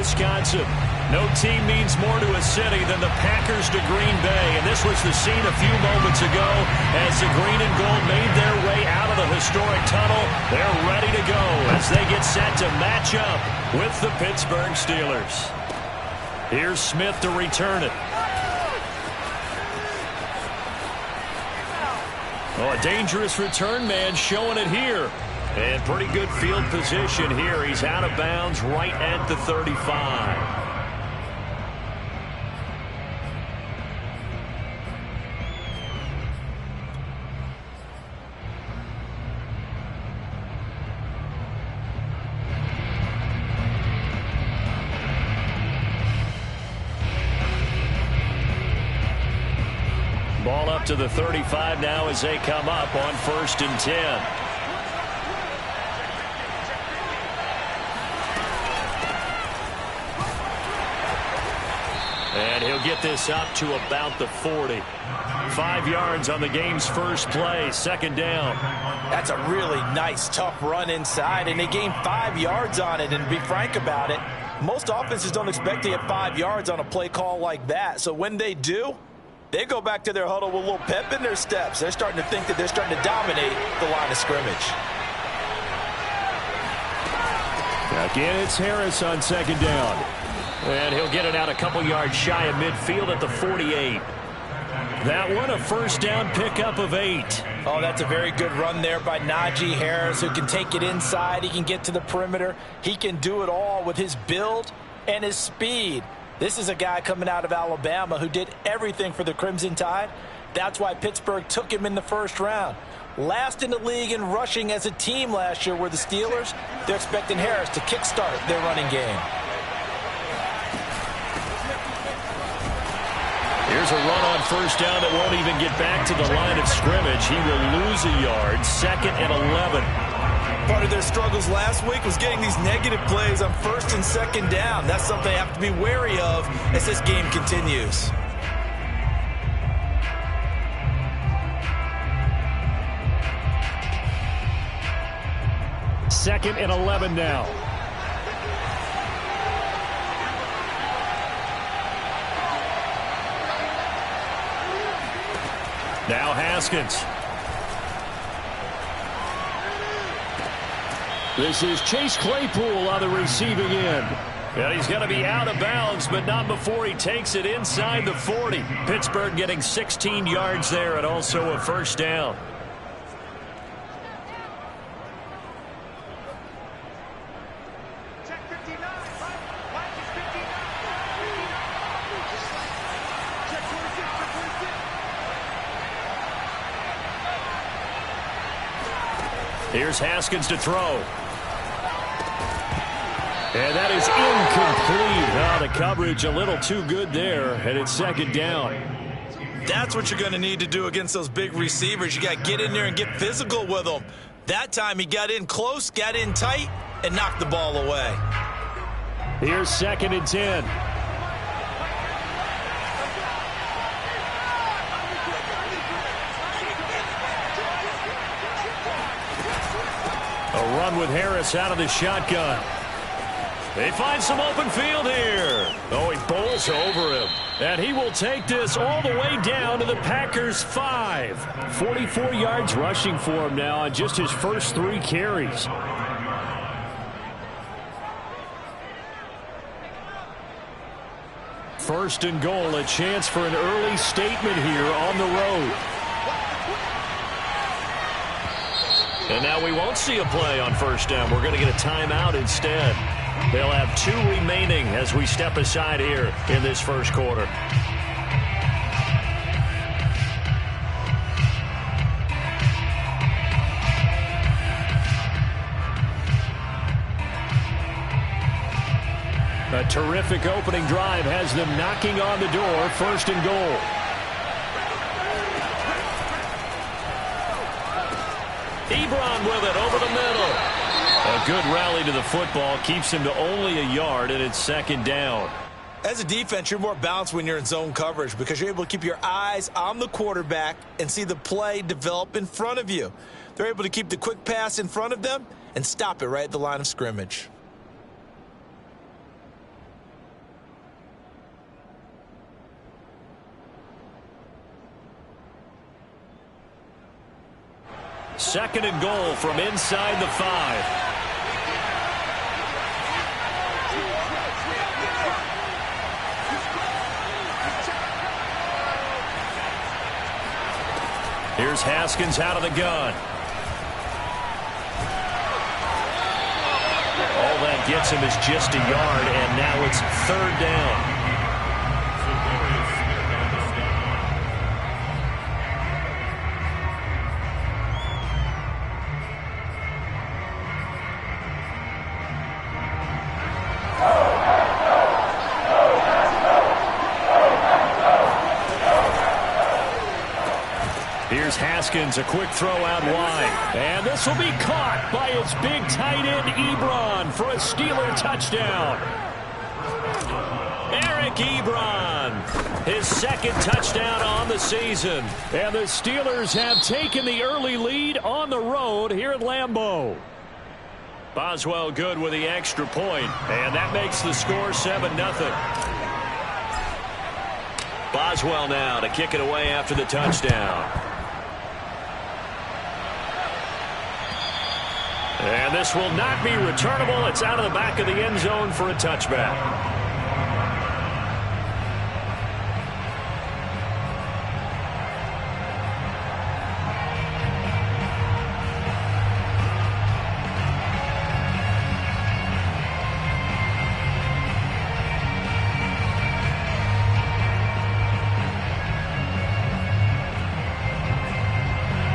Wisconsin. No team means more to a city than the Packers to Green Bay. And this was the scene a few moments ago as the green and gold made their way out of the historic tunnel. They're ready to go as they get set to match up with the Pittsburgh Steelers. Here's Smith to return it. Oh, a dangerous return man showing it here. And pretty good field position here. He's out of bounds right at the 35. Ball up to the 35 now as they come up on 1st and 10. And he'll get this up to about the 40. 5 yards on the game's first play, 2nd down. That's a really nice, tough run inside, and they gained 5 yards on it. And to be frank about it, most offenses don't expect to get 5 yards on a play call like that. So when they do, they go back to their huddle with a little pep in their steps. They're starting to think that they're starting to dominate the line of scrimmage. Again, it's Harris on 2nd down. And he'll get it out a couple yards shy of midfield at the 48. That one, a 1st down pickup of 8. Oh, that's a very good run there by Najee Harris, who can take it inside. He can get to the perimeter. He can do it all with his build and his speed. This is a guy coming out of Alabama who did everything for the Crimson Tide. That's why Pittsburgh took him in the 1st round. Last in the league in rushing as a team last year were the Steelers. They're expecting Harris to kickstart their running game. Here's a run on 1st down that won't even get back to the line of scrimmage. He will lose a yard, 2nd and 11. Part of their struggles last week was getting these negative plays on 1st and 2nd down. That's something they have to be wary of as this game continues. Second and 11 now. Now Haskins. This is Chase Claypool on the receiving end. And he's going to be out of bounds, but not before he takes it inside the 40. Pittsburgh getting 16 yards there and also a 1st down. Here's Haskins to throw. And that is incomplete. Oh, the coverage a little too good there, and it's 2nd down. That's what you're going to need to do against those big receivers. You got to get in there and get physical with them. That time he got in close, got in tight, and knocked the ball away. Here's 2nd and 10. A run with Harris out of the shotgun. They find some open field here. Oh, he bowls over him. And he will take this all the way down to the Packers' 5. 44 yards rushing for him now on just his first 3 carries. First and goal, a chance for an early statement here on the road. And now we won't see a play on 1st down. We're going to get a timeout instead. They'll have 2 remaining as we step aside here in this 1st quarter. A terrific opening drive has them knocking on the door. 1st and goal. Ebron with it over the middle. A good rally to the football keeps him to only a yard, and it's 2nd down. As a defense, you're more balanced when you're in zone coverage because you're able to keep your eyes on the quarterback and see the play develop in front of you. They're able to keep the quick pass in front of them and stop it right at the line of scrimmage. Second and goal from inside the 5. Here's Haskins out of the gun. All that gets him is just a yard, and now it's third down. Here's Haskins, a quick throw out wide. And this will be caught by its big tight end, Ebron, for a Steeler touchdown. Eric Ebron, his second touchdown on the season. And the Steelers have taken the early lead on the road here at Lambeau. Boswell good with the extra point, and that makes the score 7-0. Boswell now to kick it away after the touchdown. And this will not be returnable. It's out of the back of the end zone for a touchback.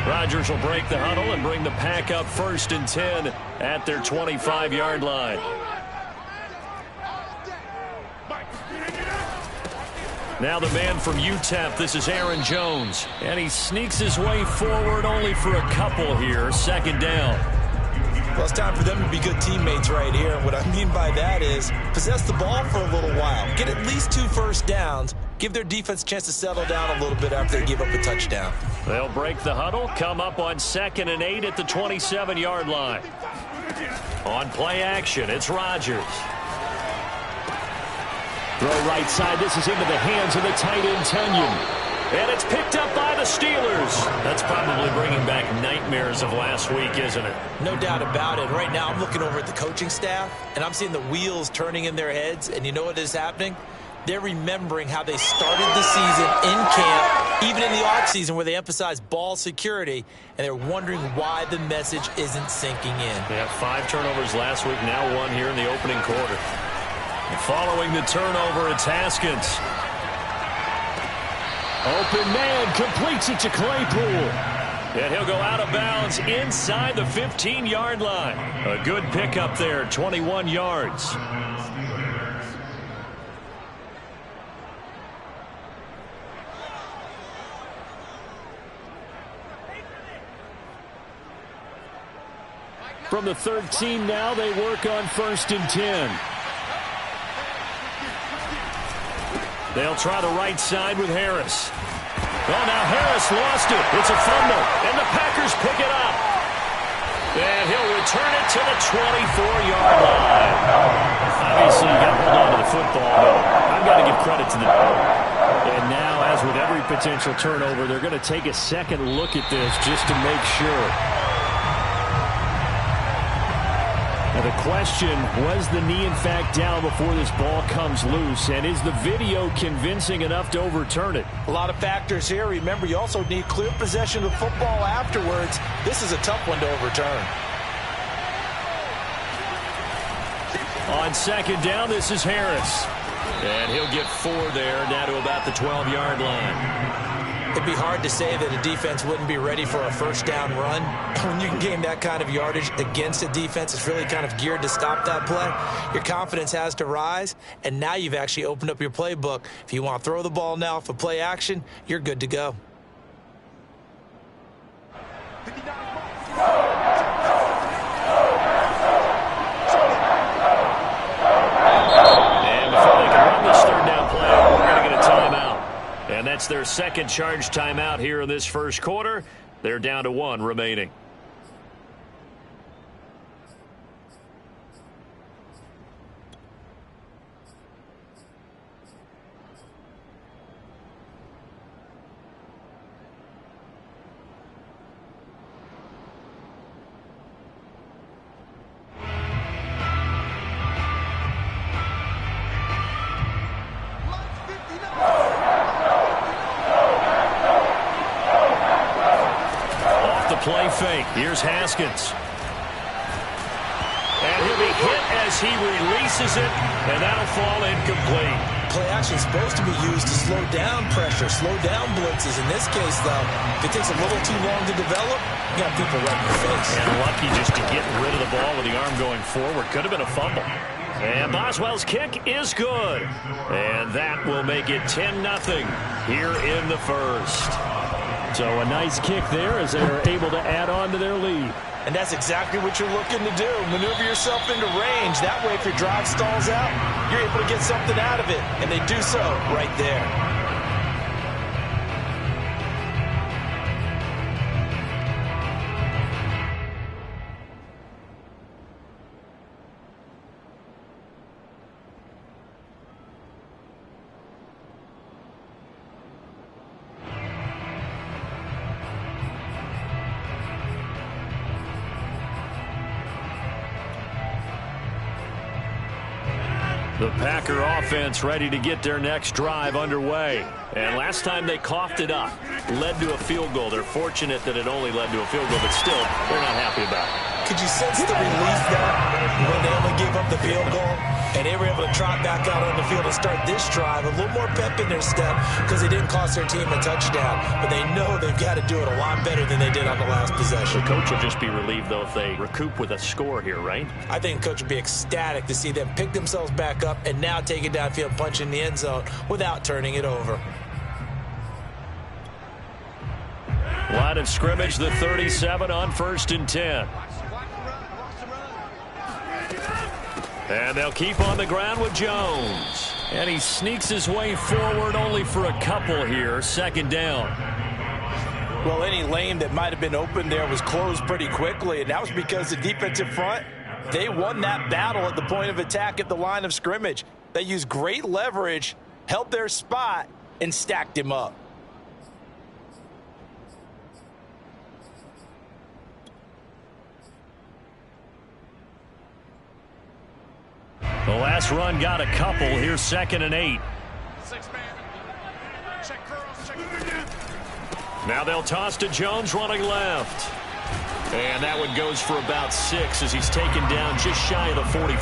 Rodgers will break the huddle and bring the Pack up 1st and 10 at their 25-yard line. Now the man from UTEP, this is Aaron Jones. And he sneaks his way forward only for a couple here. Second down. Well, it's time for them to be good teammates right here. What I mean by that is possess the ball for a little while. Get at least 2 first downs. Give their defense a chance to settle down a little bit after they give up a touchdown. They'll break the huddle, come up on 2nd and 8 at the 27-yard line. On play action, it's Rodgers. Throw right side. This is into the hands of the tight end, Tunyon. And it's picked up by the Steelers. That's probably bringing back nightmares of last week, isn't it? No doubt about it. Right now I'm looking over at the coaching staff, and I'm seeing the wheels turning in their heads. And you know what is happening? They're remembering how they started the season in camp, even in the offseason where they emphasized ball security, and they're wondering why the message isn't sinking in. They had 5 turnovers last week, now 1 here in the opening quarter. And following the turnover, it's Haskins. Open man, completes it to Claypool. And he'll go out of bounds inside the 15-yard line. A good pickup there, 21 yards. From the 13 now, they work on 1st and 10. They'll try the right side with Harris. Oh, now Harris lost it. It's a fumble, and the Packers pick it up. And he'll return it to the 24-yard line. Obviously, you got to hold on to the football, but I've got to give credit to them. And now, as with every potential turnover, they're going to take a second look at this just to make sure. Now the question, was the knee in fact down before this ball comes loose? And is the video convincing enough to overturn it? A lot of factors here. Remember, you also need clear possession of football afterwards. This is a tough one to overturn. On 2nd down, this is Harris. And he'll get 4 there, down to about the 12-yard line. It'd be hard to say that a defense wouldn't be ready for a first down run. When you can gain that kind of yardage against a defense that's really kind of geared to stop that play, your confidence has to rise, and now you've actually opened up your playbook. If you want to throw the ball now for play action, you're good to go. And before they can run this 3rd down play, we're going to get a timeout. And that's their second charge timeout here in this first quarter. They're down to 1 remaining. Here's Haskins. And he'll be hit as he releases it, and that'll fall incomplete. Play action is supposed to be used to slow down pressure, slow down blitzes. In this case, though, if it takes a little too long to develop, you got people right in your face. And lucky just to get rid of the ball with the arm going forward. Could have been a fumble. And Boswell's kick is good. And that will make it 10-0 here in the first. So a nice kick there as they're able to add on to their lead. And that's exactly what you're looking to do. Maneuver yourself into range. That way, if your drive stalls out, you're able to get something out of it. And they do so right there. The Packer offense ready to get their next drive underway. And last time they coughed it up, led to a field goal. They're fortunate that it only led to a field goal, but still, they're not happy about it. Could you sense the relief there when they only gave up the field goal? And they were able to trot back out on the field and start this drive. A little more pep in their step because they didn't cost their team a touchdown. But they know they've got to do it a lot better than they did on the last possession. The coach will just be relieved, though, if they recoup with a score here, right? I think the coach would be ecstatic to see them pick themselves back up and now take it downfield, punch in the end zone without turning it over. Line of scrimmage, the 37 on 1st and 10. And they'll keep on the ground with Jones. And he sneaks his way forward only for a couple here. 2nd down. Well, any lane that might have been open there was closed pretty quickly, and that was because the defensive front, they won that battle at the point of attack at the line of scrimmage. They used great leverage, held their spot, and stacked him up. The last run got a couple. Here's 2nd and 8. Now they'll toss to Jones running left. And that one goes for about 6 as he's taken down just shy of the 45.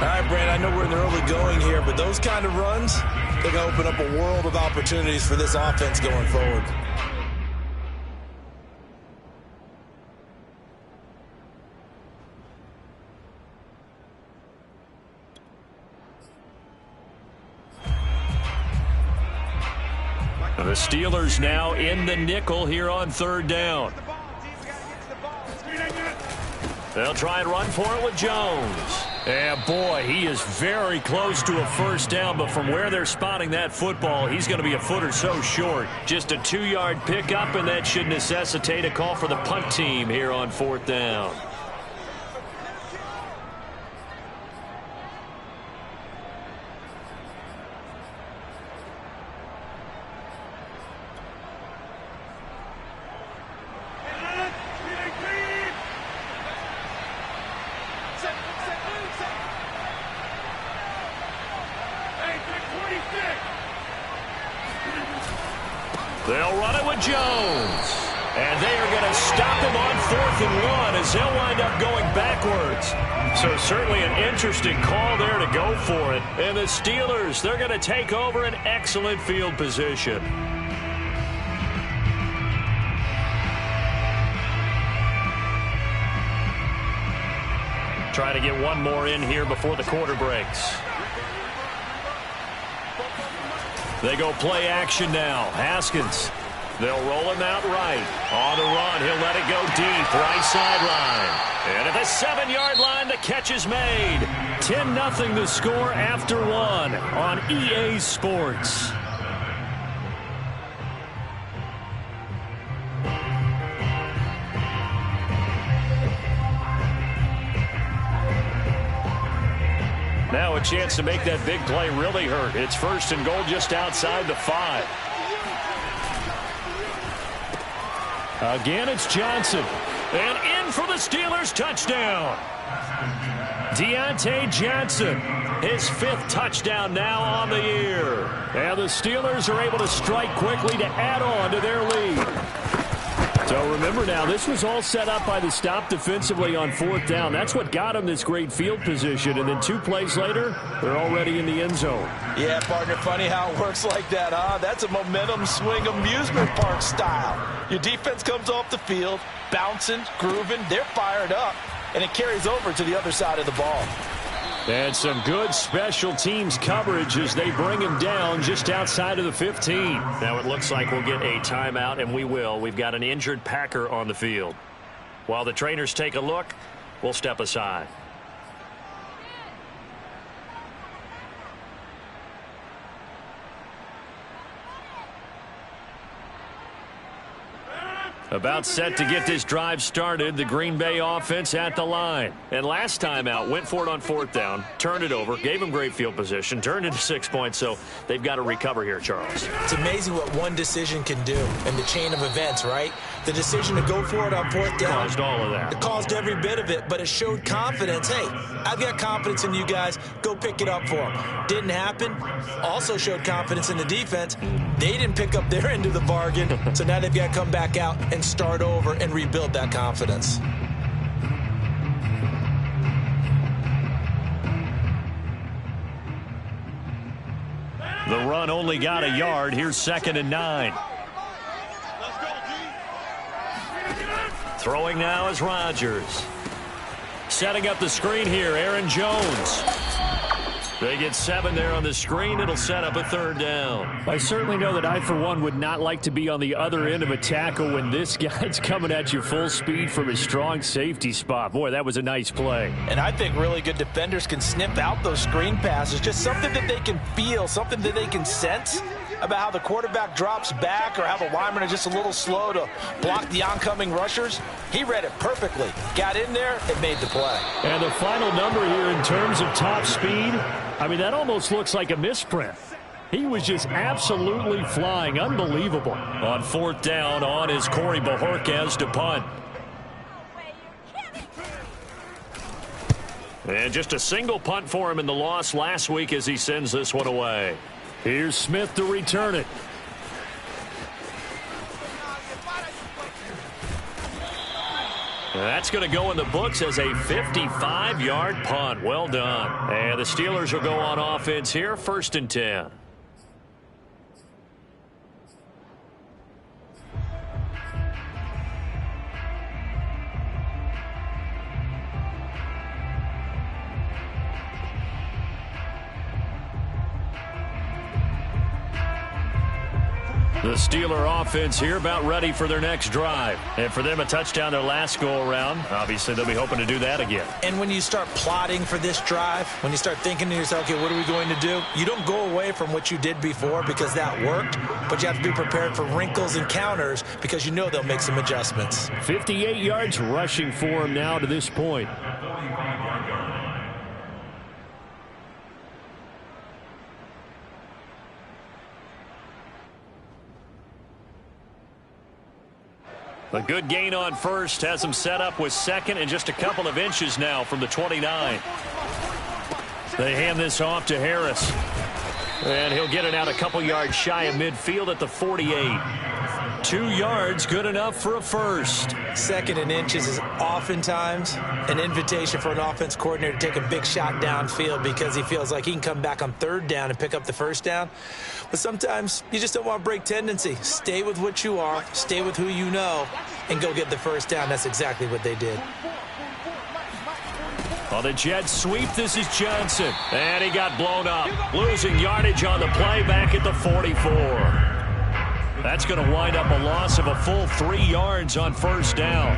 All right, Brad, I know we're in the early going here, but those kind of runs, they're going to open up a world of opportunities for this offense going forward. The Steelers now in the nickel here on 3rd down. They'll try and run for it with Jones. And boy, he is very close to a 1st down, but from where they're spotting that football, he's going to be a foot or so short. Just a 2-yard pickup, and that should necessitate a call for the punt team here on 4th down. They'll run it with Jones. And they are going to stop him on 4th and 1 as they'll wind up going backwards. So certainly an interesting call there to go for it. And the Steelers, they're going to take over an excellent field position. Try to get one more in here before the quarter breaks. They go play action now. Haskins. They'll roll him out right. On the run, he'll let it go deep. Right sideline. And at the 7-yard line, the catch is made. 10-0 the score after 1 on EA Sports. Now a chance to make that big play really hurt. It's 1st and goal just outside the 5. Again, it's Johnson. And in for the Steelers touchdown. Deontay Johnson, his 5th touchdown now on the year. And the Steelers are able to strike quickly to add on to their lead. So remember now, this was all set up by the stop defensively on 4th down. That's what got them this great field position. And then 2 plays later, they're already in the end zone. Yeah, partner, funny how it works like that, huh? That's a momentum swing amusement park style. Your defense comes off the field, bouncing, grooving, they're fired up, and it carries over to the other side of the ball. And some good special teams coverage as they bring him down just outside of the 15. Now it looks like we'll get a timeout, and we will. We've got an injured Packer on the field. While the trainers take a look, we'll step aside. About set to get this drive started, the Green Bay offense at the line. And last time out, went for it on 4th down, turned it over, gave them great field position, turned into 6 points, so they've got to recover here, Charles. It's amazing what one decision can do in the chain of events, right? The decision to go for it on 4th down. Caused all of that. It caused every bit of it, but it showed confidence. Hey, I've got confidence in you guys. Go pick it up for them. Didn't happen. Also showed confidence in the defense. They didn't pick up their end of the bargain, so now they've got to come back out and start over and rebuild that confidence. The run only got a yard. Here's 2nd and 9. Throwing now is Rodgers. Setting up the screen here, Aaron Jones. They get 7 there on the screen. It'll set up a 3rd down. I certainly know that I, for one, would not like to be on the other end of a tackle when this guy's coming at you full speed from his strong safety spot. Boy, that was a nice play. And I think really good defenders can snip out those screen passes. Just something that they can feel, something that they can sense about how the quarterback drops back or how the linemen are just a little slow to block the oncoming rushers. He read it perfectly. Got in there and made the play. And the final number here in terms of top speed, I mean, that almost looks like a misprint. He was just absolutely flying. Unbelievable. On 4th down, on is Corey Bojorquez to punt. And just a single punt for him in the loss last week as he sends this one away. Here's Smith to return it. That's going to go in the books as a 55-yard punt. Well done. And the Steelers will go on offense here, 1st and 10. The Steeler offense here about ready for their next drive. And for them, a touchdown their last go-around. Obviously, they'll be hoping to do that again. And when you start plotting for this drive, when you start thinking to yourself, okay, what are we going to do? You don't go away from what you did before because that worked, but you have to be prepared for wrinkles and counters because you know they'll make some adjustments. 58 yards rushing for him now to this point. A good gain on 1st has him set up with 2nd and just a couple of inches now from the 29. They hand this off to Harris. And he'll get it out a couple yards shy of midfield at the 48. 2 yards, good enough for a 1st. 2nd and inches is oftentimes an invitation for an offense coordinator to take a big shot downfield because he feels like he can come back on 3rd down and pick up the 1st down. But sometimes you just don't want to break tendency. Stay with what you are, stay with who you know, and go get the 1st down. That's exactly what they did. On the jet sweep, this is Johnson. And he got blown up. Losing yardage on the play back at the 44. That's going to wind up a loss of a full 3 yards on 1st down.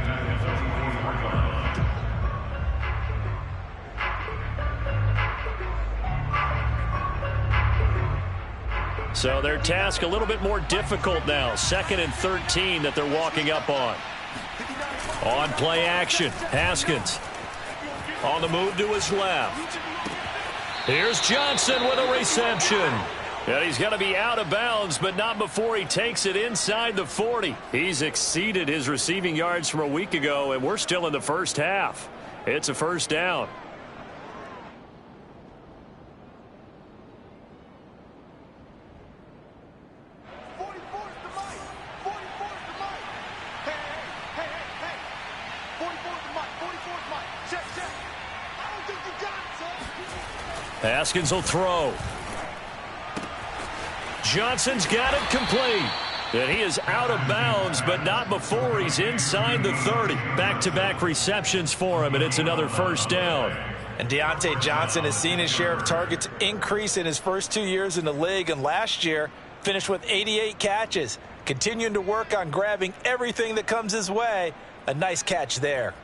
So their task a little bit more difficult now. 2nd and 13 that they're walking up on. On play action, Haskins. On the move to his left. Here's Johnson with a reception. And he's going to be out of bounds, but not before he takes it inside the 40. He's exceeded his receiving yards from a week ago, and we're still in the 1st half. It's a 1st down. Haskins will throw. Johnson's got it complete. And he is out of bounds, but not before he's inside the 30. Back-to-back receptions for him, and it's another first down. And Deontay Johnson has seen his share of targets increase in his first 2 years in the league, and last year finished with 88 catches. Continuing to work on grabbing everything that comes his way. A nice catch there.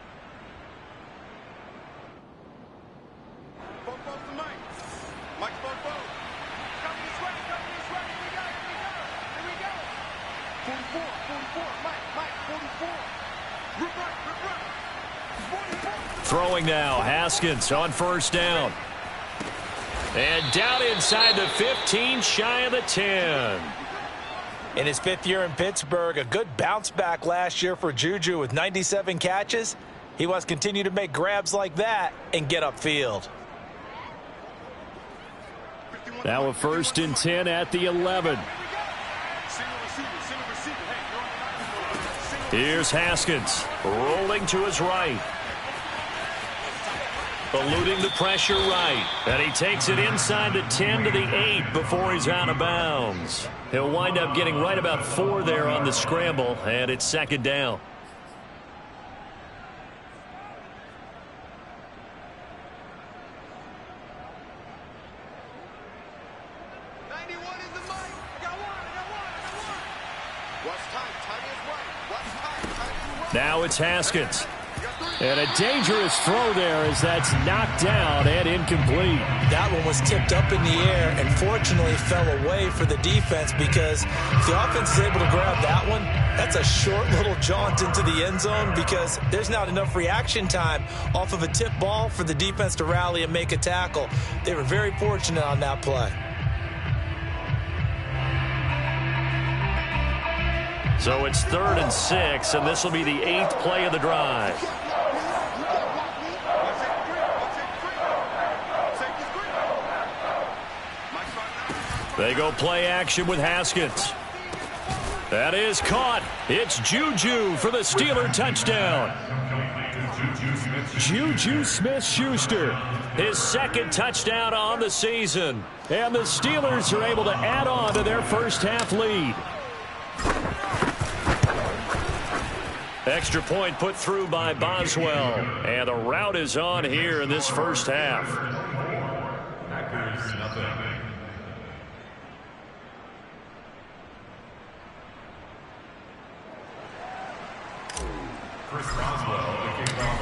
Throwing now, Haskins on first down. And down inside the 15, shy of the 10. In his 5th year in Pittsburgh, a good bounce back last year for Juju with 97 catches. He wants to continue to make grabs like that and get upfield. Now a 1st and 10 at the 11. Here's Haskins, rolling to his right. Eluding the pressure right. And he takes it inside the 10 to the 8 before he's out of bounds. He'll wind up getting right about 4 there on the scramble, and it's 2nd down. Now it's Haskins. And a dangerous throw there as that's knocked down and incomplete. That one was tipped up in the air and fortunately fell away for the defense, because if the offense is able to grab that one, that's a short little jaunt into the end zone, because there's not enough reaction time off of a tip ball for the defense to rally and make a tackle. They were very fortunate on that play. So it's 3rd and 6, and this will be the 8th play of the drive. They go play action with Haskins. That is caught. It's Juju for the Steeler touchdown. Juju Smith-Schuster, his 2nd touchdown on the season. And the Steelers are able to add on to their first half lead. Extra point put through by Boswell. And the route is on here in this first half.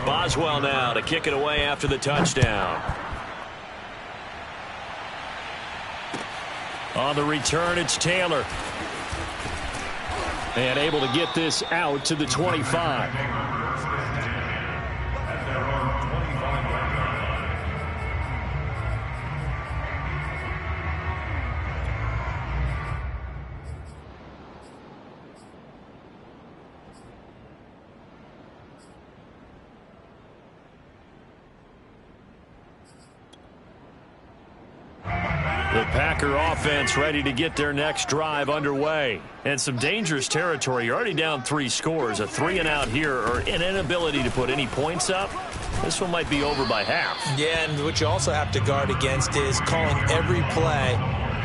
Boswell now to kick it away after the touchdown. On the return, it's Taylor. And able to get this out to the 25. The Packer offense ready to get their next drive underway. And some dangerous territory. You're already down 3 scores. A 3-and-out here, or an inability to put any points up. This one might be over by half. Yeah, and what you also have to guard against is calling every play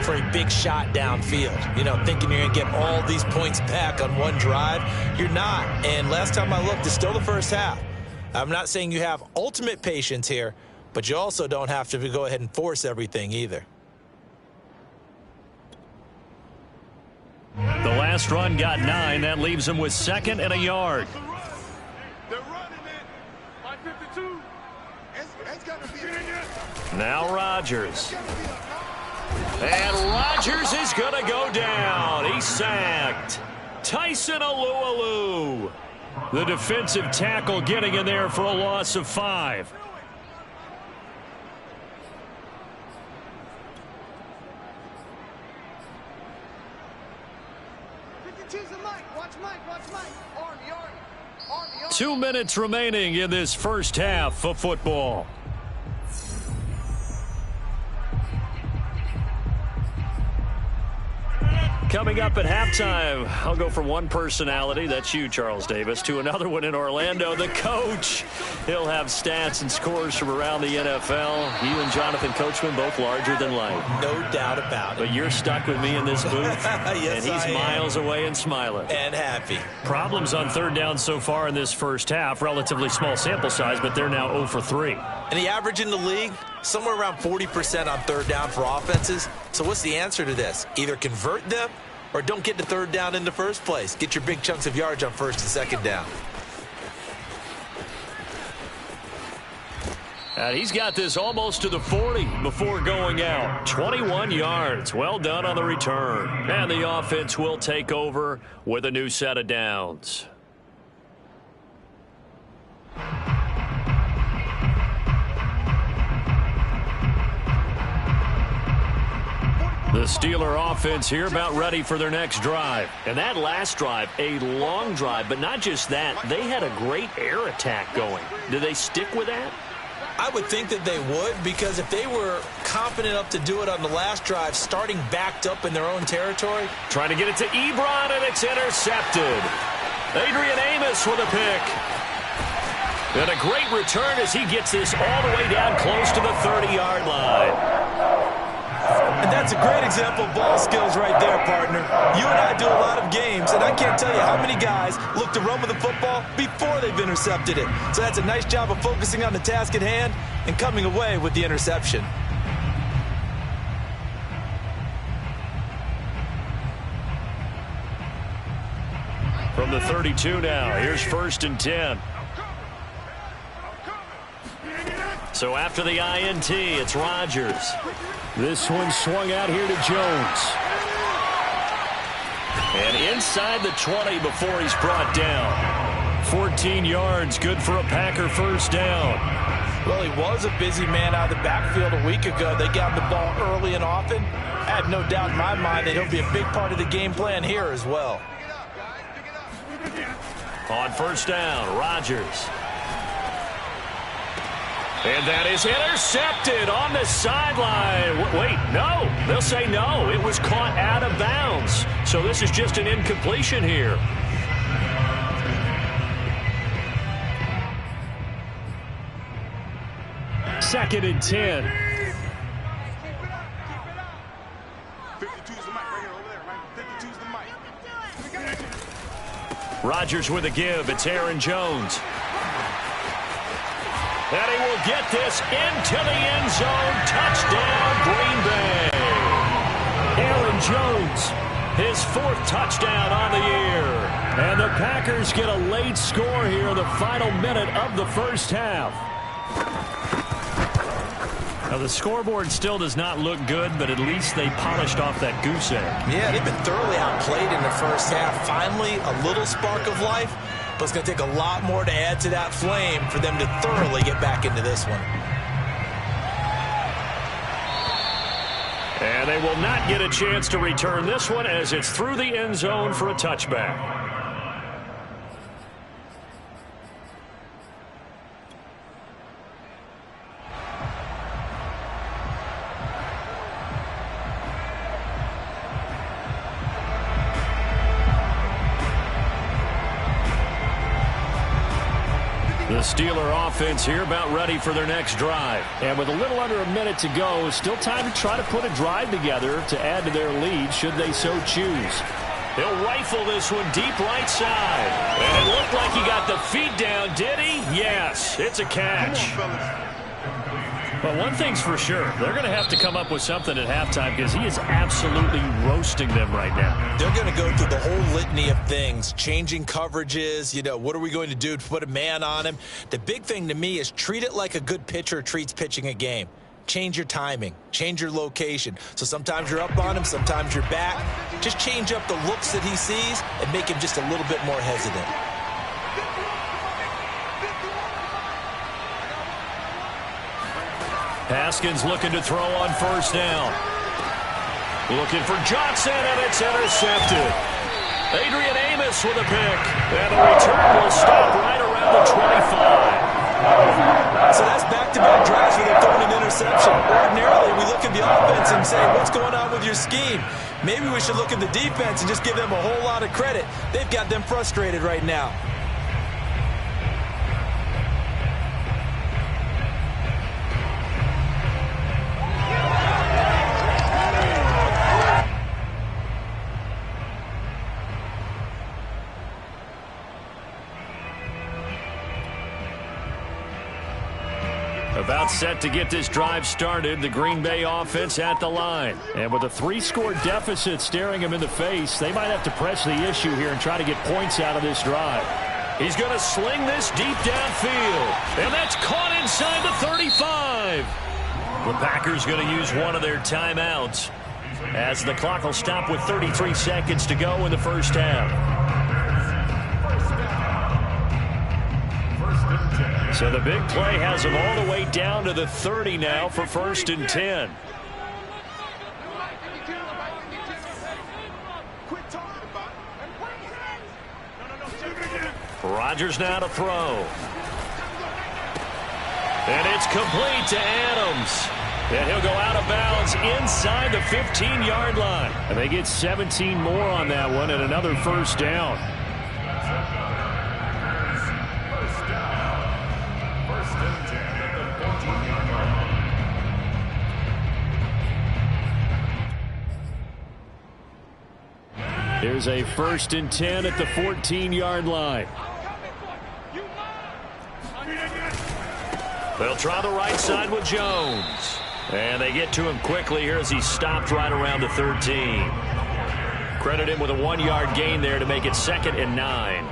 for a big shot downfield. You know, thinking you're going to get all these points back on one drive. You're not. And last time I looked, it's still the first half. I'm not saying you have ultimate patience here, but you also don't have to go ahead and force everything either. The last run got 9. That leaves him with 2nd and a yard. They're running it. By 52. It's got to be. Now Rodgers. And Rodgers is going to go down. He's sacked. Tyson Alualu. The defensive tackle getting in there for a loss of 5. Watch Mike. Army. 2 minutes remaining in this first half of football. Coming up at halftime, I'll go from one personality, that's you, Charles Davis, to another one in Orlando, the coach. He'll have stats and scores from around the NFL. You and Jonathan Coachman both larger than life. No doubt about it. But you're stuck with me in this booth, yes, and he's miles away and smiling. And happy. Problems on third down so far in this first half. Relatively small sample size, but they're now 0 for 3. And the average in the league, somewhere around 40% on third down for offenses. So what's the answer to this? Either convert them or don't get to third down in the first place. Get your big chunks of yards on first and second down. And he's got this almost to the 40 before going out. 21 yards. Well done on the return. And the offense will take over with a new set of downs. The Steeler offense here about ready for their next drive. And that last drive, a long drive, but not just that. They had a great air attack going. Do they stick with that? I would think that they would, because if they were confident enough to do it on the last drive, starting backed up in their own territory. Trying to get it to Ebron, and it's intercepted. Adrian Amos with a pick. And a great return as he gets this all the way down close to the 30-yard line. And that's a great example of ball skills right there, partner. You and I do a lot of games, and I can't tell you how many guys look to run with the football before they've intercepted it. So that's a nice job of focusing on the task at hand and coming away with the interception. From the 32 now, here's 1st and 10. So after the INT, it's Rodgers. This one swung out here to Jones. And inside the 20 before he's brought down. 14 yards, good for a Packer first down. Well, he was a busy man out of the backfield a week ago. They got the ball early and often. I have no doubt in my mind that he'll be a big part of the game plan here as well. On first down, Rodgers. And that is intercepted on the sideline. Wait, no. They'll say no. It was caught out of bounds. So this is just an incompletion here. Second and 10. 52's the mic right here over there, man. 52's the mic. Rodgers with a give. It's Aaron Jones. And he will get this into the end zone. Touchdown, Green Bay. Aaron Jones, his 4th touchdown on the year. And the Packers get a late score here in the final minute of the first half. Now, the scoreboard still does not look good, but at least they polished off that goose egg. Yeah, they've been thoroughly outplayed in the first half. Finally, a little spark of life. But it's going to take a lot more to add to that flame for them to thoroughly get back into this one. And they will not get a chance to return this one as it's through the end zone for a touchback. The Steeler offense here about ready for their next drive. And with a little under a minute to go, still time to try to put a drive together to add to their lead should they so choose. He'll rifle this one deep right side. And it looked like he got the feet down, did he? Yes, it's a catch. But one thing's for sure, they're going to have to come up with something at halftime because he is absolutely roasting them right now. They're going to go through the whole litany of things, changing coverages, what are we going to do to put a man on him? The big thing to me is treat it like a good pitcher treats pitching a game. Change your timing, change your location. So sometimes you're up on him, sometimes you're back. Just change up the looks that he sees and make him just a little bit more hesitant. Haskins looking to throw on first down. Looking for Johnson, and it's intercepted. Adrian Amos with a pick. And the return will stop right around the 25. So that's back-to-back drives where they're throwing an interception. Ordinarily, we look at the offense and say, what's going on with your scheme? Maybe we should look at the defense and just give them a whole lot of credit. They've got them frustrated right now. About set to get this drive started, the Green Bay offense at the line. And with a 3-score deficit staring them in the face, they might have to press the issue here and try to get points out of this drive. He's going to sling this deep downfield. And that's caught inside the 35. The Packers going to use one of their timeouts as the clock will stop with 33 seconds to go in the first half. So the big play has them all the way down to the 30 now for 1st and 10. Rodgers now to throw. And it's complete to Adams. And he'll go out of bounds inside the 15-yard line. And they get 17 more on that one and another first down. Here's a 1st and 10 at the 14-yard line. They'll try the right side with Jones. And they get to him quickly here as he stopped right around the 13. Credit him with a 1-yard gain there to make it 2nd and 9.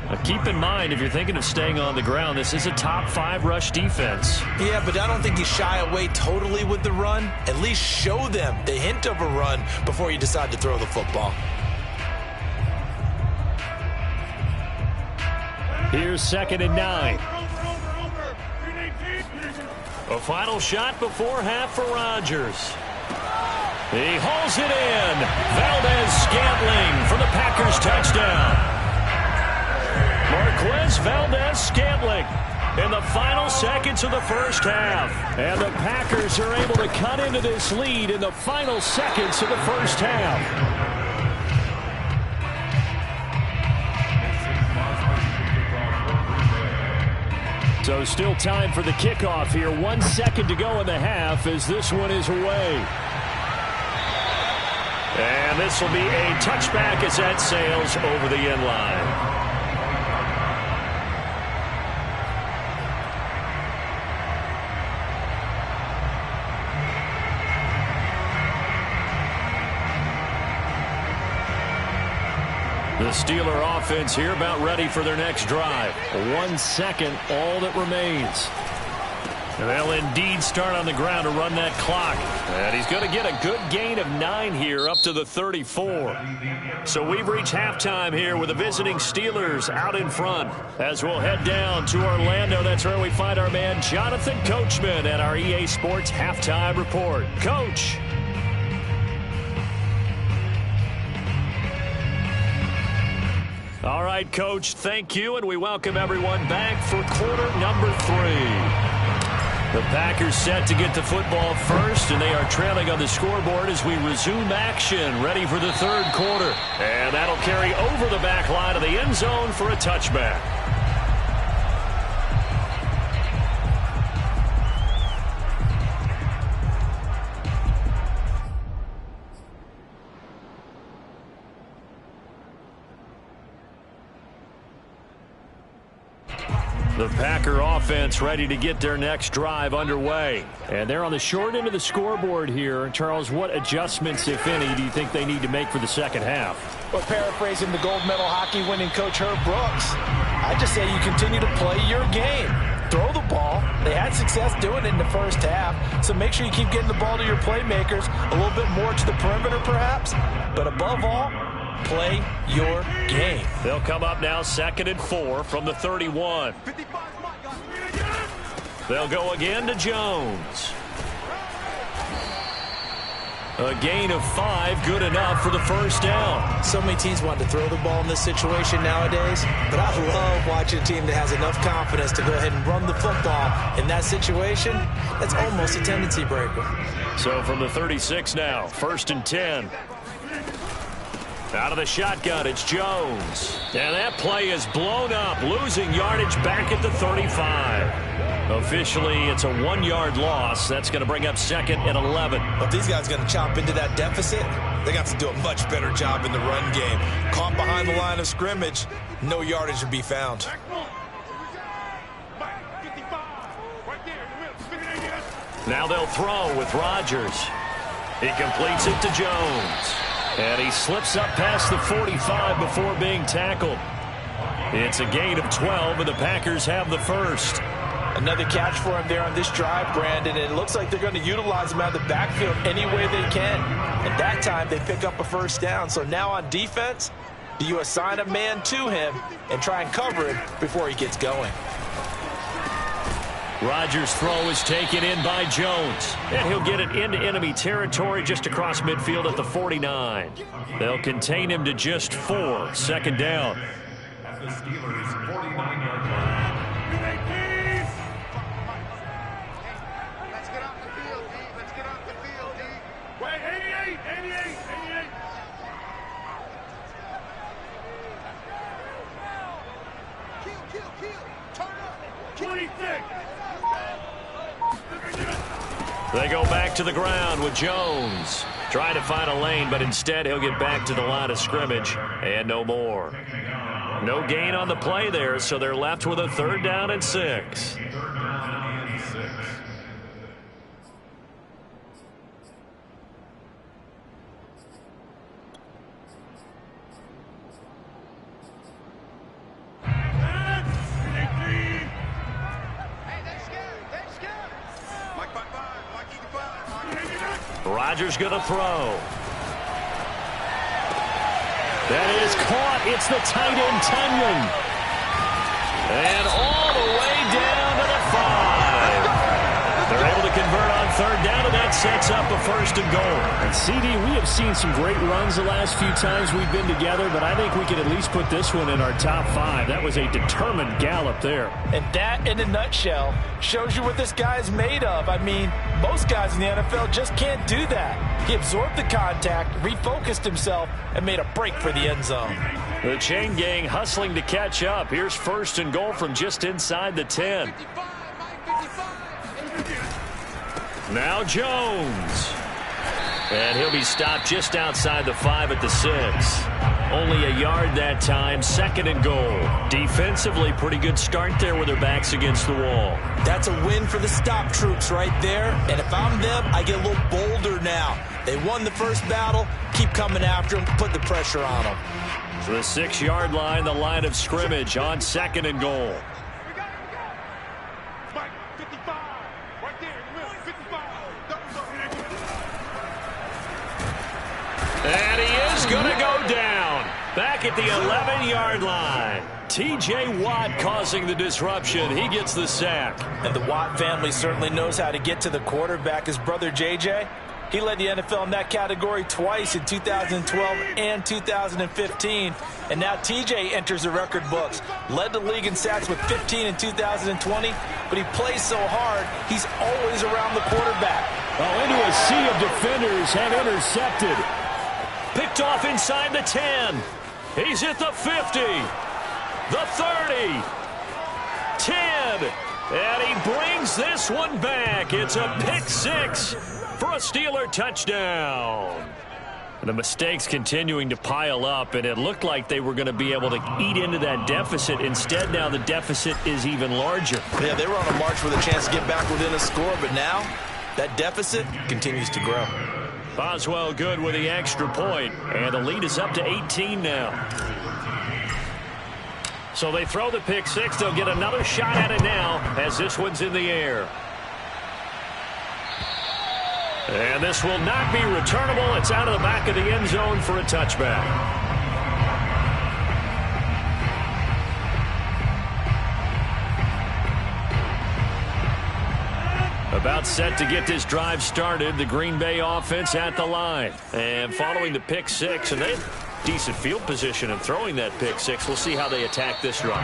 Now keep in mind, if you're thinking of staying on the ground, this is a top 5 rush defense. Yeah, but I don't think you shy away totally with the run. At least show them the hint of a run before you decide to throw the football. Here's 2nd and 9. A final shot before half for Rodgers. He hauls it in. Valdez-Scantling for the Packers touchdown. Marquez Valdez-Scantling in the final seconds of the first half. And the Packers are able to cut into this lead in the final seconds of the first half. So still time for the kickoff here. 1 second to go in the half as this one is away. And this will be a touchback as that sails over the end line. The Steeler offense here about ready for their next drive. 1 second, all that remains. And they'll indeed start on the ground to run that clock. And he's going to get a good gain of 9 here up to the 34. So we've reached halftime here with the visiting Steelers out in front. As we'll head down to Orlando, that's where we find our man Jonathan Coachman at our EA Sports Halftime Report. Coach. All right, Coach, thank you, and we welcome everyone back for quarter number 3. The Packers set to get the football first, and they are trailing on the scoreboard as we resume action, ready for the 3rd quarter. And that'll carry over the back line of the end zone for a touchback. The Packer offense ready to get their next drive underway. And they're on the short end of the scoreboard here. Charles, what adjustments, if any, do you think they need to make for the second half? Well, paraphrasing the gold medal hockey winning coach Herb Brooks, I just say you continue to play your game. Throw the ball. They had success doing it in the first half, so make sure you keep getting the ball to your playmakers, a little bit more to the perimeter perhaps, but above all, play your game. They'll come up now 2nd and 4 from the 31. They'll go again to Jones. A gain of 5, good enough for the first down. So many teams want to throw the ball in this situation nowadays, but I love watching a team that has enough confidence to go ahead and run the football. In that situation, that's almost a tendency breaker. So from the 36 now, 1st and 10. Out of the shotgun, it's Jones. And that play is blown up, losing yardage back at the 35. Officially, it's a 1-yard loss. That's going to bring up 2nd and 11. If these guys are going to chop into that deficit, they got to do a much better job in the run game. Caught behind the line of scrimmage, no yardage to be found. Now they'll throw with Rodgers. He completes it to Jones. And he slips up past the 45 before being tackled. It's a gain of 12, and the Packers have the first. Another catch for him there on this drive, Brandon, and it looks like they're going to utilize him out of the backfield any way they can. And that time, they pick up a first down. So now on defense, do you assign a man to him and try and cover him before he gets going? Rodgers' throw is taken in by Jones, and he'll get it into enemy territory just across midfield at the 49. They'll contain him to just 4, 2nd down. At the Steelers' 49-yard line. Let's get off the field, D. Let's get off the field, D. Wait, 88, 88, 88. Kill. Turn up. 26. They go back to the ground with Jones. Trying to find a lane, but instead he'll get back to the line of scrimmage and no more. No gain on the play there, so they're left with a 3rd down and 6. Rodgers going to throw. That is caught. It's the tight end, Tunyon. And all the way down to the 5. They're able to convert on 3rd down, and that sets up a 1st and goal. And CD, we have seen some great runs the last few times we've been together, but I think we could at least put this one in our top 5. That was a determined gallop there. And that, in a nutshell, shows you what this guy's made of. I mean, most guys in the NFL just can't do that. He absorbed the contact, refocused himself, and made a break for the end zone. The chain gang hustling to catch up. Here's 1st and goal from just inside the 10. Now Jones. And he'll be stopped just outside the 5 at the 6. Only a yard that time, 2nd and goal. Defensively, pretty good start there with their backs against the wall. That's a win for the stop troops right there. And if I'm them, I get a little bolder now. They won the first battle. Keep coming after them. Put the pressure on them. To the 6-yard line, the line of scrimmage on 2nd and goal. And he is going to go down. Back at the 11-yard line. T.J. Watt causing the disruption. He gets the sack. And the Watt family certainly knows how to get to the quarterback. His brother J.J., he led the NFL in that category twice in 2012 and 2015. And now T.J. enters the record books. Led the league in sacks with 15 in 2020. But he plays so hard, he's always around the quarterback. Well, into a sea of defenders and intercepted. Picked off inside the 10. He's at the 50. The 30. 10. And he brings this one back. It's a pick 6 for a Steeler touchdown. The mistakes continuing to pile up, and it looked like they were going to be able to eat into that deficit. Instead, now the deficit is even larger. Yeah, they were on a march with a chance to get back within a score, but now that deficit continues to grow. Boswell good with the extra point, and the lead is up to 18 now. So they throw the pick 6. They'll get another shot at it now as this one's in the air. And this will not be returnable. It's out of the back of the end zone for a touchback. About set to get this drive started, the Green Bay offense at the line. And following the pick six, and they have decent field position in throwing that pick six. We'll see how they attack this drive.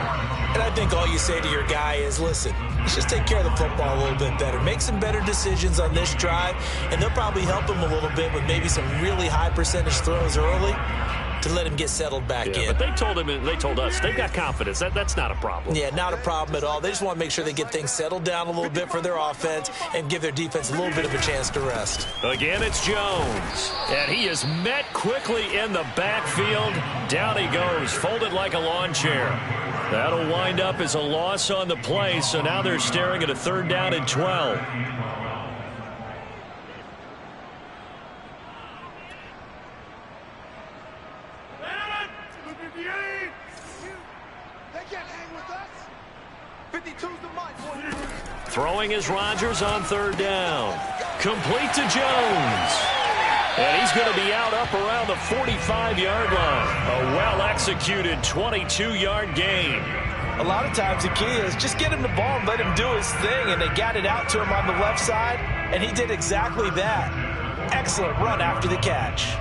And I think all you say to your guy is, listen, let's just take care of the football a little bit better. Make some better decisions on this drive, and they'll probably help him a little bit with maybe some really high percentage throws early to let him get settled back in. But they told him, and they told us, they've got confidence. That's not a problem. Yeah, not a problem at all. They just want to make sure they get things settled down a little bit for their offense and give their defense a little bit of a chance to rest. Again, it's Jones. And he is met quickly in the backfield. Down he goes, folded like a lawn chair. That'll wind up as a loss on the play, so now they're staring at a 3rd down and 12. Throwing is Rodgers on 3rd down. Complete to Jones. And he's going to be out up around the 45-yard line. A well-executed 22-yard gain. A lot of times the key is just get him the ball and let him do his thing, and they got it out to him on the left side, and he did exactly that. Excellent run after the catch.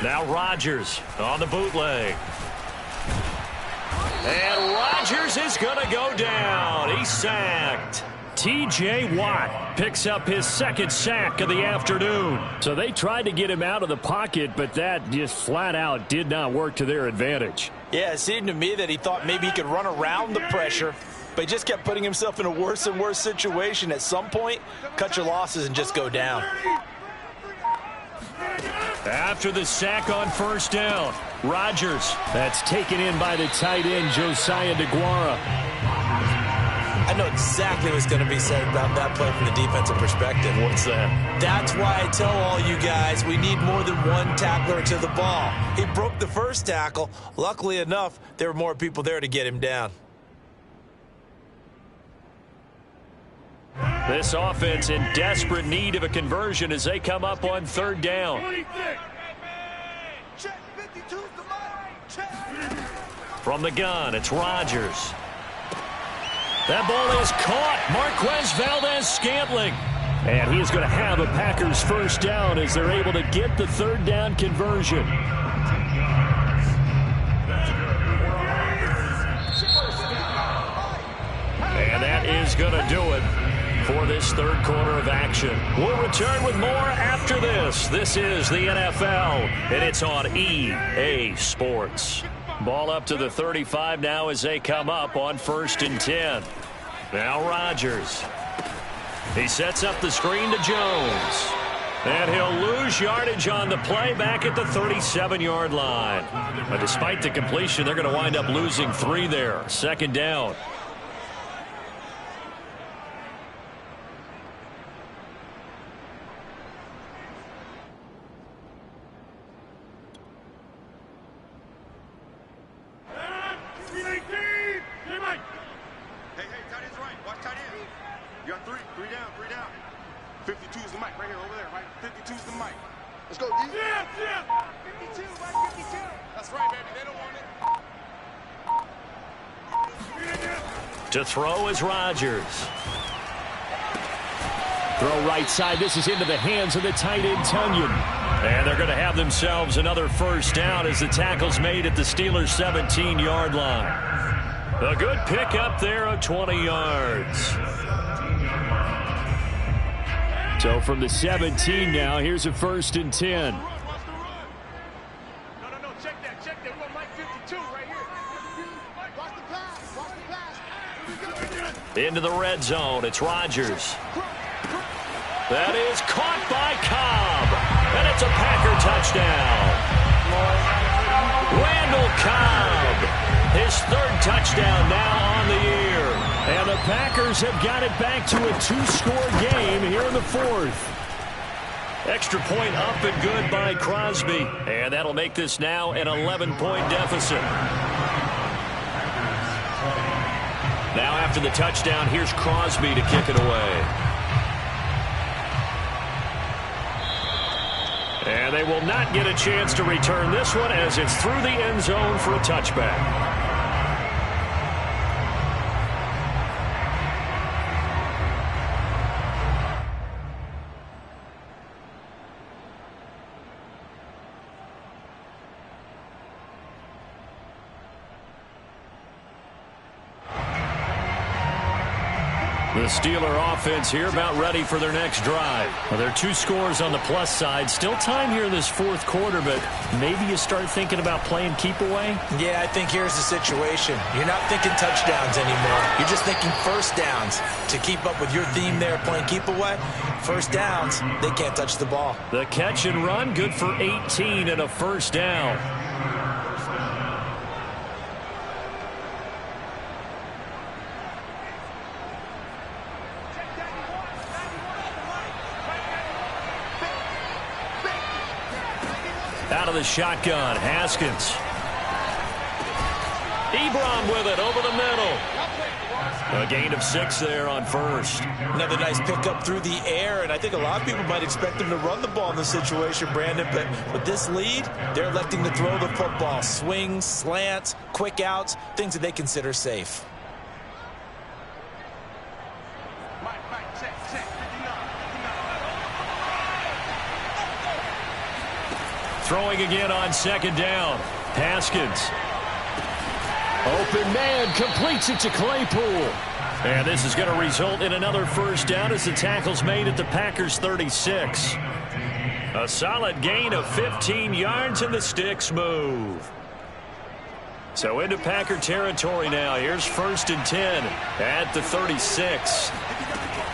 Now Rodgers on the bootleg. And Rodgers is going to go down. He's sacked. T.J. Watt picks up his 2nd sack of the afternoon. So they tried to get him out of the pocket, but that just flat out did not work to their advantage. Yeah, it seemed to me that he thought maybe he could run around the pressure, but he just kept putting himself in a worse and worse situation. At some point, cut your losses and just go down. After the sack on 1st down, Rodgers. That's taken in by the tight end, Josiah DeGuara. I know exactly what's going to be said about that play from the defensive perspective. What's that? That's why I tell all you guys we need more than one tackler to the ball. He broke the 1st tackle. Luckily enough, there were more people there to get him down. This offense in desperate need of a conversion as they come up on 3rd down. From the gun, it's Rodgers. That ball is caught. Marquez Valdes-Scantling. And he is going to have a Packers 1st down as they're able to get the 3rd down conversion. And that is going to do it for this 3rd quarter of action. We'll return with more after this. This is the NFL, and it's on EA Sports. Ball up to the 35 now as they come up on 1st and 10. Now Rodgers. He sets up the screen to Jones. And he'll lose yardage on the play back at the 37-yard line. But despite the completion, they're going to wind up losing 3 there. 2nd down. To throw is Rodgers. Throw right side. This is into the hands of the tight end, Tunyon. And they're going to have themselves another 1st down as the tackle's made at the Steelers' 17-yard line. A good pickup there of 20 yards. So from the 17 now, here's a 1st and 10. Into the red zone. It's Rodgers. That is caught by Cobb. And it's a Packer touchdown. Randall Cobb. His 3rd touchdown now on the year. And the Packers have got it back to a 2-score game here in the 4th. Extra point up and good by Crosby. And that'll make this now an 11-point deficit. After the touchdown, here's Crosby to kick it away. And they will not get a chance to return this one as it's through the end zone for a touchback. The Steeler offense here about ready for their next drive. Well, there are 2 scores on the plus side. Still time here in this 4th quarter, but maybe you start thinking about playing keep away? Yeah, I think here's the situation. You're not thinking touchdowns anymore. You're just thinking first downs. To keep up with your theme there, playing keep away, first downs, they can't touch the ball. The catch and run, good for 18 and a first down. Out of the shotgun, Haskins. Ebron with it over the middle. A gain of 6 there on first. Another nice pickup through the air, and I think a lot of people might expect them to run the ball in this situation, Brandon, but with this lead, they're electing to throw the football. Swings, slants, quick outs, things that they consider safe. Throwing again on second down. Haskins. Open man, completes it to Claypool. And this is going to result in another first down as the tackle's made at the Packers' 36. A solid gain of 15 yards and the sticks move. So into Packer territory now. Here's 1st and 10 at the 36.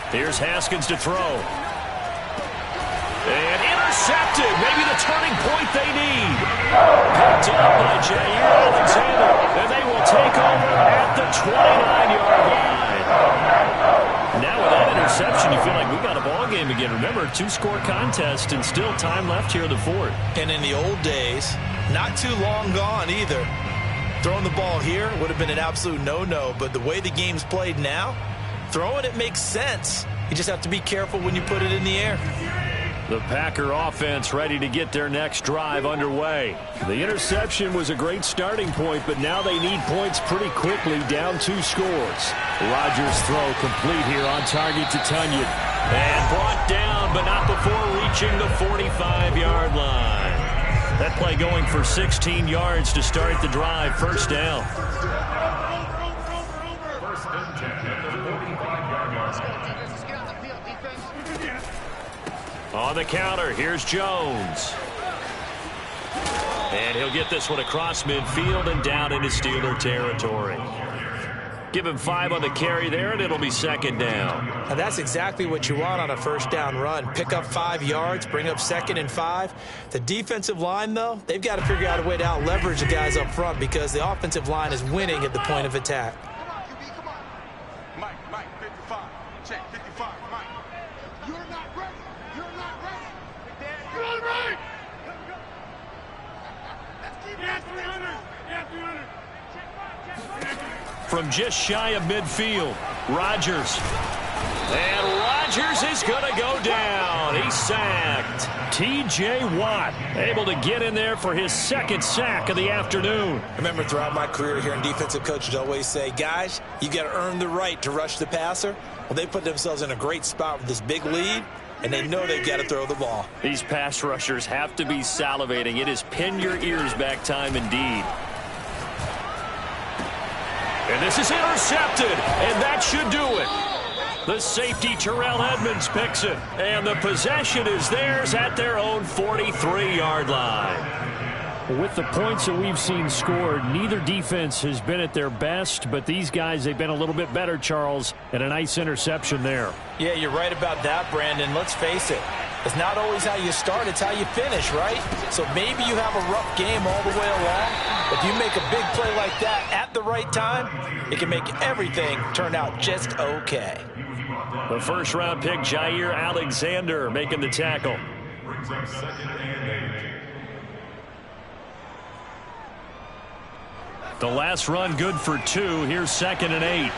Here's Haskins to throw. And intercepted. Maybe the turning point they need. Picked up by Jair Alexander. And they will take over at the 29-yard line. Now with that interception, you feel like we got a ball game again. Remember, 2-score contest and still time left here in the 4th. And in the old days, not too long gone either. Throwing the ball here would have been an absolute no-no. But the way the game's played now, throwing it makes sense. You just have to be careful when you put it in the air. The Packer offense ready to get their next drive underway. The interception was a great starting point, but now they need points pretty quickly, down 2 scores. Rodgers' throw complete here on target to Tunyon. And brought down, but not before reaching the 45-yard line. That play going for 16 yards to start the drive. First down. On the counter, here's Jones. And he'll get this one across midfield and down into Steeler territory. Give him 5 on the carry there, and it'll be second down. Now that's exactly what you want on a first down run. Pick up 5 yards, bring up 2nd and 5. The defensive line, though, they've got to figure out a way to out-leverage the guys up front because the offensive line is winning at the point of attack. Mike, 55. Check, 55, Mike. You're not ready. You're not ready. You're not ready. Let's keep it 300. Yeah, 300. From just shy of midfield, Rodgers. And Rodgers is going to go down. He's sacked. T.J. Watt able to get in there for his 2nd sack of the afternoon. I remember throughout my career here in defensive coaches always say, guys, you got to earn the right to rush the passer. Well, they put themselves in a great spot with this big lead, and they know they've got to throw the ball. These pass rushers have to be salivating. It is pin your ears back time indeed. And this is intercepted, and that should do it. The safety, Terrell Edmonds, picks it. And the possession is theirs at their own 43-yard line. With the points that we've seen scored, neither defense has been at their best, but these guys, they've been a little bit better, Charles, and a nice interception there. Yeah, you're right about that, Brandon. Let's face it. It's not always how you start, it's how you finish, right? So maybe you have a rough game all the way along. If you make a big play like that at the right time, it can make everything turn out just okay. The first-round pick, Jair Alexander, making the tackle. The last run good for 2. Here's 2nd and 8.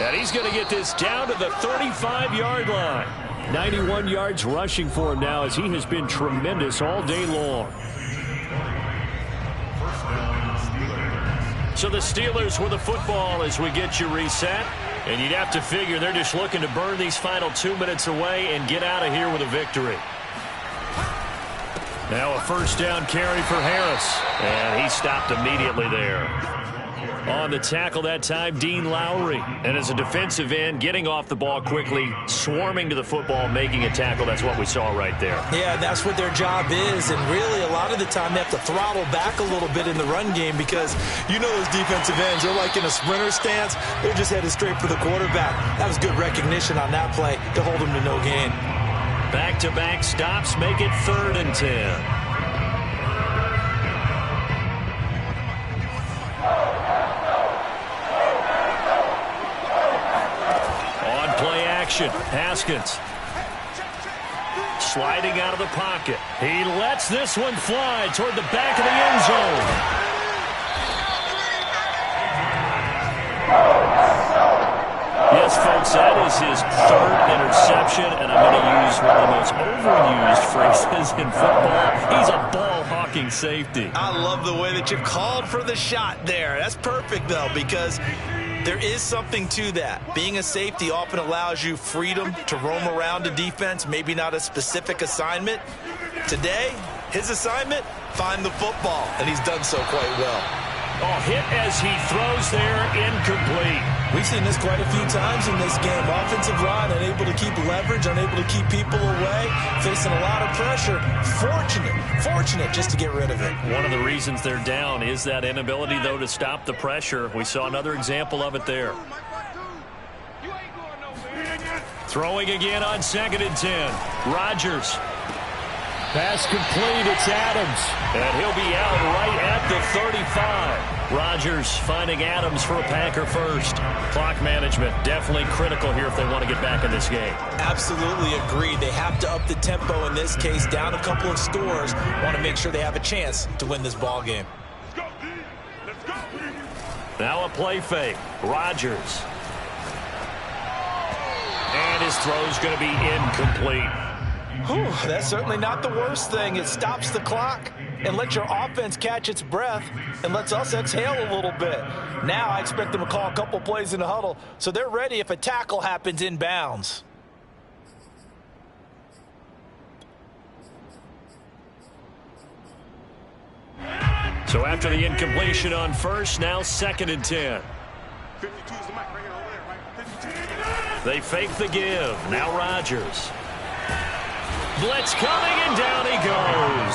And he's going to get this down to the 35-yard line. 91 yards rushing for him now, as he has been tremendous all day long. So the Steelers with the football as we get you reset. And you'd have to figure they're just looking to burn these final 2 minutes away and get out of here with a victory. Now a first down carry for Harris. And he stopped immediately there. On the tackle that time, Dean Lowry. And as a defensive end, getting off the ball quickly, swarming to the football, making a tackle. That's what we saw right there. Yeah, that's what their job is. And really, a lot of the time, they have to throttle back a little bit in the run game because you know those defensive ends, they're like in a sprinter stance. They're just headed straight for the quarterback. That was good recognition on that play to hold them to no gain. Back-to-back stops make it 3rd and 10. Haskins sliding out of the pocket. He lets this one fly toward the back of the end zone. Yes, folks, that is his 3rd interception, and I'm going to use one of the most overused phrases in football. He's a ball-hawking safety. I love the way that you called for the shot there. That's perfect, though, because there is something to that. Being a safety often allows you freedom to roam around a defense, maybe not a specific assignment. Today, his assignment, find the football, and he's done so quite well. Oh, hit as he throws there, incomplete. We've seen this quite a few times in this game. Offensive line unable to keep leverage, unable to keep people away, facing a lot of pressure. Fortunate just to get rid of it. One of the reasons they're down is that inability, though, to stop the pressure. We saw another example of it there. Throwing again on 2nd and 10. Rodgers. Pass complete. It's Adams. And he'll be out right at the 35. Rodgers finding Adams for a Packer first. Clock management definitely critical here if they want to get back in this game. Absolutely agreed. They have to up the tempo in this case, down a couple of scores. Want to make sure they have a chance to win this ball game. Now a play fake. Rodgers. And his throw's going to be incomplete. Whew, that's certainly not the worst thing. It stops the clock and lets your offense catch its breath and lets us exhale a little bit. Now I expect them to call a couple plays in the huddle so they're ready if a tackle happens inbounds. So after the incompletion on first, now 2nd and 10. 52 is the mic right here over there, right? 52. They fake the give. Now Rodgers. Blitz coming, and down he goes.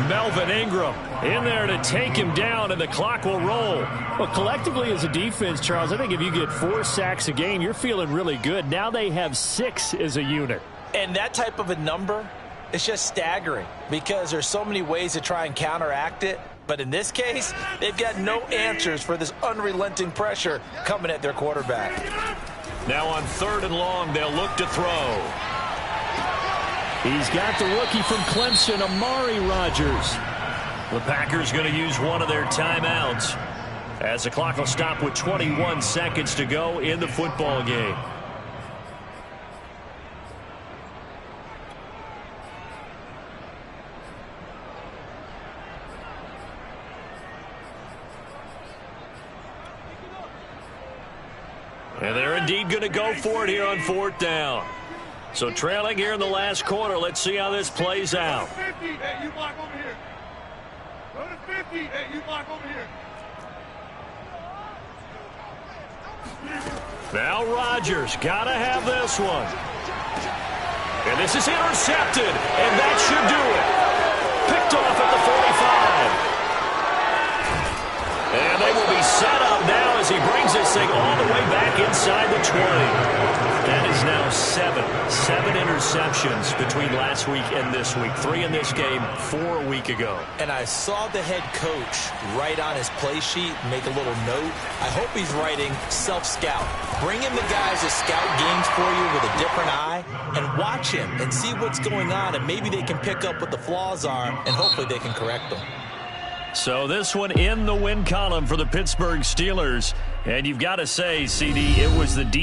Melvin Ingram in there to take him down, and the clock will roll. Well, collectively as a defense, Charles, I think if you get 4 sacks a game, you're feeling really good. Now they have 6 as a unit. And that type of a number, it's just staggering because there's so many ways to try and counteract it. But in this case, they've got no answers for this unrelenting pressure coming at their quarterback. Now on 3rd and long, they'll look to throw. He's got the rookie from Clemson, Amari Rodgers. The Packers going to use one of their timeouts as the clock will stop with 21 seconds to go in the football game. And they're indeed going to go for it here on 4th down. So trailing here in the last quarter. Let's see how this plays out. 50. Hey, you block over here. Go to 50. Hey, you block over here. Now Rodgers got to have this one. And this is intercepted. And that should do it. Picked off at the 45. And they will be set up now as he brings this thing all the way back inside the 20. That is now 7 interceptions between last week and this week. 3 in this game, 4 a week ago. And I saw the head coach write on his play sheet, make a little note. I hope he's writing self-scout. Bring in the guys that scout games for you with a different eye and watch him and see what's going on, and maybe they can pick up what the flaws are, and hopefully they can correct them. So this one in the win column for the Pittsburgh Steelers. And you've got to say, CD, it was the